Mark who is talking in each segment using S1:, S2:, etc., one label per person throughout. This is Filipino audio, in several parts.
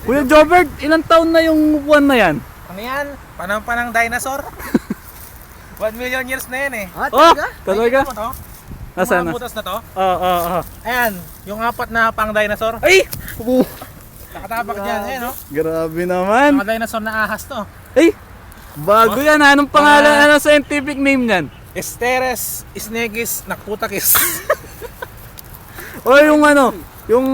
S1: Kuya Jobert, ilang taon na yung upuan na yan?
S2: Ano yan? Panahon pa ng dinosaur. 1 million years na yan eh.
S1: Oh, talaga?
S2: Nakikita mo to?
S1: Nasaan
S2: Yung
S1: na?
S2: mga butas na to?
S1: Oo.
S2: Ayan, yung apat na pang dinosaur.
S1: Ay!
S2: Nakatapak dyan, ayan oh.
S1: Grabe naman.
S2: Mga dinosaur na ahas to.
S1: Ay! Bago yan. Anong pangalan? Ano scientific name niyan?
S2: Esteres, Snegis, Nakputakis.
S1: O yung ano? Yung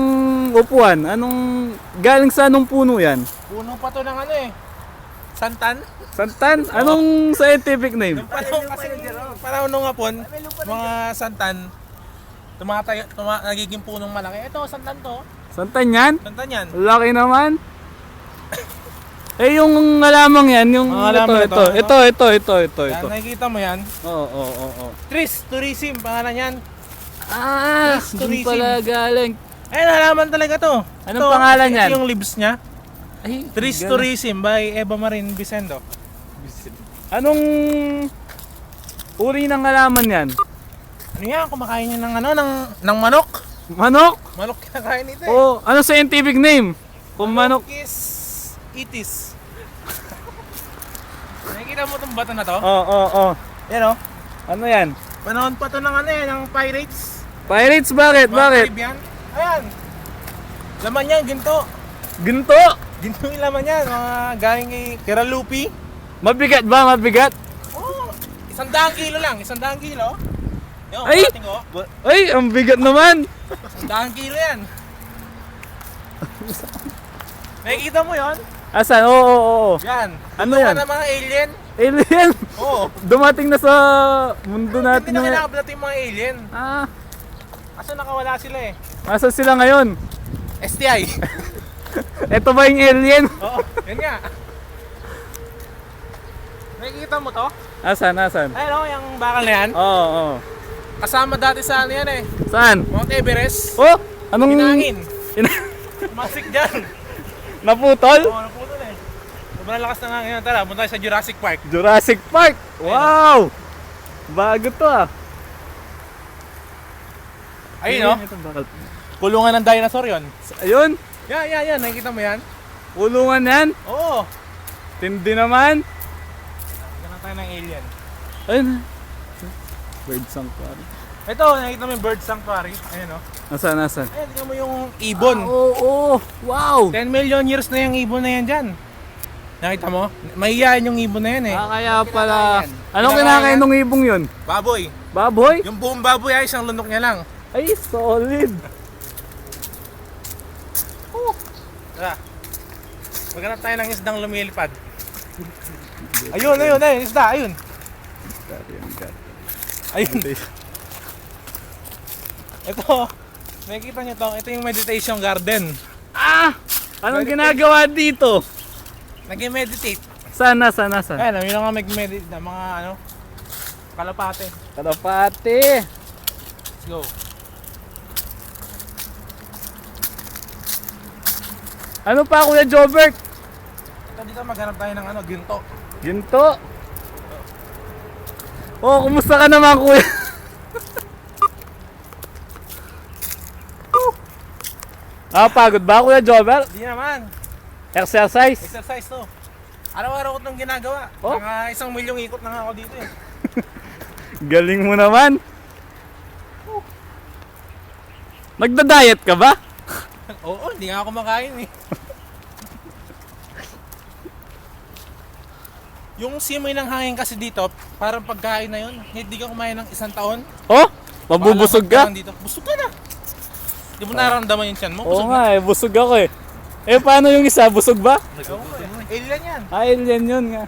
S1: upuan. Anong... Galing sa anong puno yan?
S2: Puno pa to ng ano eh. Santan.
S1: Santan? Anong scientific name?
S2: Yung panahon kasi, panahon nung hapon, mga santan, nagiging punong malaki. Ito, santan to.
S1: Santan yan?
S2: Santan yan.
S1: Laki naman. Eh yung alamang yan, yung
S2: Mga halaman
S1: ito.
S2: Yan, nakikita mo yan.
S1: Oo.
S2: Tris Tourism, pangalan yan.
S1: Ah,
S2: Yes,
S1: doon
S2: tourism.
S1: pala galing.
S2: Ayun, halaman talaga to.
S1: Anong pangalan yan?
S2: Ito yung leaves niya.
S1: Ay,
S2: Tris
S1: galing.
S2: Tourism by Eva Marin Vicendo.
S1: Anong uri ng halaman yan?
S2: Ano yan? Kumakain yan ng ano? Ng manok.
S1: Manok?
S2: Manok kinakain ito eh.
S1: O, ano scientific name? Kung manok.
S2: Is itis. Nakikita mo itong bato na to?
S1: Oo.
S2: Yan o.
S1: Ano yan?
S2: Panahon pa to ng ano eh, ng pirates.
S1: Pirates? Bakit?
S2: Mga
S1: Bakit?
S2: Caribbean. Ayan. Laman yan, ginto.
S1: Ginto?
S2: Ginto yung laman yan. Mga galing kay Kiralupi.
S1: Mabigat ba? Mabigat?
S2: Oh, 100 kilo lang. 100 kilo. Yung
S1: Ay!
S2: parating ko.
S1: Ay, ang bigat naman.
S2: 100 kilo yan. Nakikita mo yon?
S1: Asan? Oo.
S2: Yan.
S1: Ano
S2: Tutukan
S1: yan?
S2: ng mga alien.
S1: Alien!
S2: Oo.
S1: Dumating na sa mundo natin
S2: Hindi na
S1: yung...
S2: kinakablat yung mga alien.
S1: Ah,
S2: Kaso nakawala sila eh.
S1: nasa sila ngayon?
S2: STI.
S1: Ito ba yung alien?
S2: Oo, yun nga. Nakikita mo to?
S1: Asan?
S2: Ayun o, yung bakal na yan.
S1: Oo.
S2: Kasama dati sa ano yan eh.
S1: Saan?
S2: Mount Everest.
S1: Oh! Anong...
S2: Hinangin.
S1: Ina-
S2: Masik dyan.
S1: Naputol?
S2: Oo, naputol eh. Sobrang lakas na nga ngayon. Tara, punta tayo sa Jurassic Park.
S1: Jurassic Park! Wow! Bago to ah.
S2: Ayun o. Kulungan ng dinosaur yon.
S1: Ayun!
S2: Yan. Nakikita mo yan?
S1: Ulungan yan!
S2: Oo.
S1: Tindi naman!
S2: Ganun tayo ng alien.
S1: Ayun. Bird sanctuary.
S2: Ito, nakikita mo yung bird sanctuary. Ayun o.
S1: Nasaan?
S2: Ayun, tingnan mo yung ibon.
S1: Oo! Wow!
S2: 10 million years na yung ibon na yan dyan. Nakita mo? Mahihayin yung ibon na yan eh.
S1: Ah, kaya pala...
S2: Kinakain.
S1: Anong
S2: Kinakain
S1: kinakain
S2: yan?
S1: ng ibong yun?
S2: Baboy.
S1: Baboy?
S2: Yung buong baboy ay isang lunok niya lang.
S1: Ay, solid!
S2: Tara. Maghanap tayo ng isdang lumilipad. Ayun, isda, ayun. Ayun. Ito, nakikita nyo to, ito yung meditation garden.
S1: Ah! Anong ginagawa dito?
S2: Nag-meditate.
S1: Saan?
S2: Ayun, yun ang mag-meditate na mga ano, kalapate.
S1: Kalapati!
S2: Let's go.
S1: Ano pa, Kuya Jobert?
S2: Ito dito maghanap tayo ng ano, ginto.
S1: Ginto? Oh, kumusta ka naman, Kuya? Pagod ba, Kuya Jobert?
S2: Hindi naman.
S1: Exercise?
S2: Exercise to. Araw-araw ko itong ginagawa.
S1: Oh?
S2: Mga 1 milyong ikot na nga ako dito eh.
S1: Galing mo naman. Nagda-diet ka ba?
S2: Oo, hindi nga ako kumakain eh. Yung simoy ng hangin kasi dito, parang pagkain na yun. Hindi ka kumain ng 1 taon.
S1: Oh? Mabubusog ka?
S2: Dito. Busog ka na. Di mo nararamdaman yung tiyan mo?
S1: Oo
S2: Busog
S1: nga eh, busog ako eh. Eh, paano yung isa? Busog ba?
S2: na. Oo, alien yan.
S1: Alien yun nga.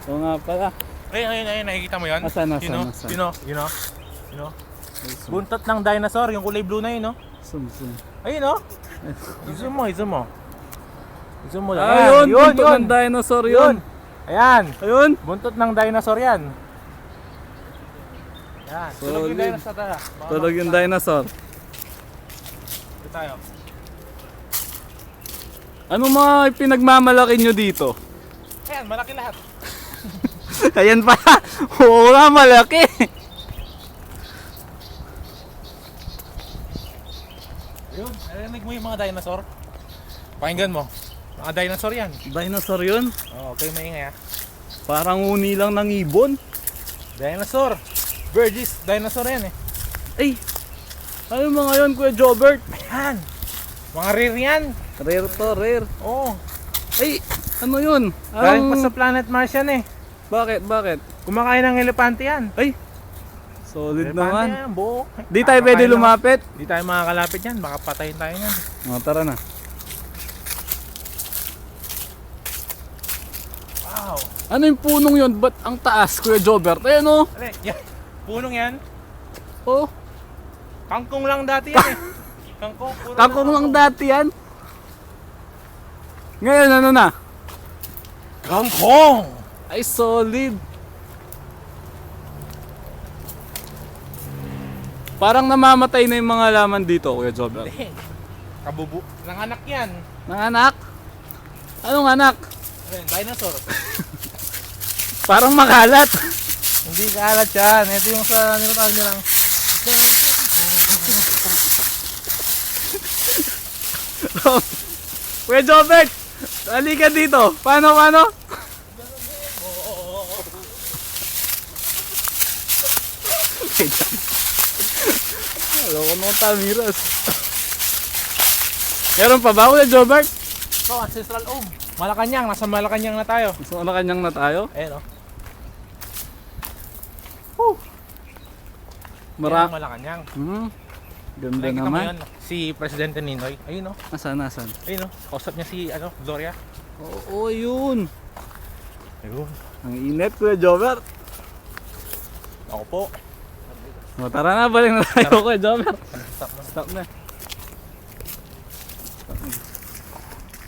S1: Oo nga pala.
S2: Ayun, nakikita mo yan?
S1: Asan?
S2: Yun o. Buntot ng dinosaur, yung kulay blue na yun o.
S1: Zoom.
S2: Ayun o. Zoom mo. Zoom mo lang.
S1: Ayun, buntot ng dinosaur yun.
S2: Ayan.
S1: Ayun.
S2: Buntot ng dinosaur yan. Yan. Tulog yung
S1: Solid.
S2: dinosaur tara.
S1: Tulog yung dinosaur.
S2: Dito tayo.
S1: Ano mga pinagmamalaki nyo dito?
S2: Ayan, malaki lahat.
S1: Ayan pa. Oo nga, malaki.
S2: Ayun, narinig mo yung mga dinosaur? Pakinggan mo. Mga dinosaur yan.
S1: Dinosaur yun?
S2: Oo, okay, maingay ah.
S1: Parang uni lang ng ibon.
S2: Dinosaur. Burgess, dinosaur yan eh.
S1: Ay! Ano mga yun, Kuya Jobert?
S2: Yan. Mga rare yan.
S1: Rare to, rare.
S2: Oo.
S1: Ay! Ano yun?
S2: Galing pa sa planet Mars yan eh.
S1: Bakit? Bakit?
S2: Kumakain ng elepante yan.
S1: Ay! Solid
S2: Elepante
S1: naman.
S2: yan, buo.
S1: Di tayo pwede lumapit.
S2: Di tayo makakalapit yan. Baka patayin tayo yan.
S1: O, tara na.
S2: Wow.
S1: Ano yung punong yun? Ba't ang taas, Kuya Jobert? Ayan o.
S2: Alin, yan. Punong yan.
S1: Oh.
S2: Kangkong lang dati yan eh. Kangkong. Puro
S1: Kangkong lang dati yan. Ngayon ano na?
S2: Kangkong.
S1: Ay, solid. Parang namamatay na yung mga laman dito, Kuya Jobert.
S2: Kabubu. Nanganak yan.
S1: Nanganak? Anong anak?
S2: Alin, dinosaur.
S1: Parang makalat.
S2: Hindi kaalat yan. Ito yung sa nilutawag nilang.
S1: Kuya Jobert, halika dito. Paano? Hello, ano tamiras? Meron pa ba, Kuya Jobert?
S2: Ito, ancestral home. Malacanang. Nasa Malacanang na tayo.
S1: So, ano kanyang na tayo?
S2: Ayan o.
S1: Mara.
S2: Malacanang.
S1: Ganda
S2: Nakikita mo
S1: naman.
S2: yun, si Presidente Ninoy. Ayun o.
S1: Nasaan?
S2: Ayun o. Kausap niya si Gloria.
S1: Oo, yun.
S2: Ayun.
S1: Ang init, Kuya Jobert.
S2: Ako po.
S1: O, tara na, balik na tayo, Kuya Jobert.
S2: Stop na.
S1: Stop na.